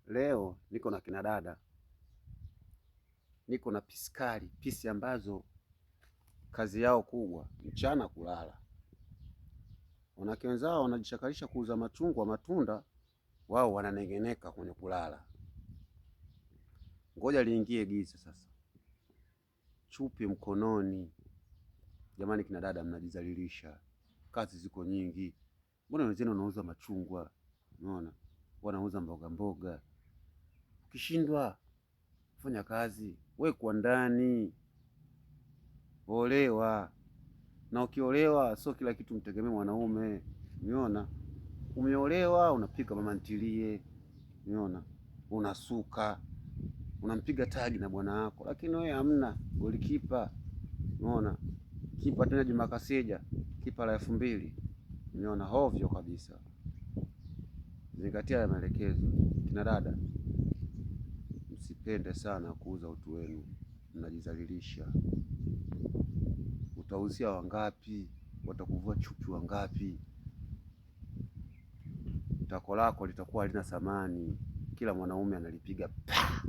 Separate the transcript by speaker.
Speaker 1: Leo niko na kina dada, niko na piskari, pisi ambazo kazi yao kubwa mchana kulala. Wanawake wenzao wanajishakalisha kuuza machungwa, matunda, wao wananengeneka kwenye kulala. Ngoja liingie giza sasa, chupi mkononi. Jamani kina dada, mnajizalilisha, kazi ziko nyingi. Mbona wenzenu wanauza machungwa, unaona, wanauza mboga mboga. Ukishindwa kufanya kazi, we kwa ndani, olewa. Na ukiolewa sio kila kitu mtegemee mwanaume. Umeona? Umeolewa unapika mama ntilie. Umeona? Unasuka. Unampiga tagi na bwana wako. Lakini wewe hamna golikipa. Umeona? Kipa tena Juma Kaseja, kipa la 2000. Umeona? Hovyo kabisa. Zingatia ya maelekezo. Kina dada, msipende sana kuuza utu wenu. Mnajizalilisha. Utauzia wangapi? Watakuvua chupi wangapi? Tako lako litakuwa halina thamani. Kila mwanaume analipiga pa.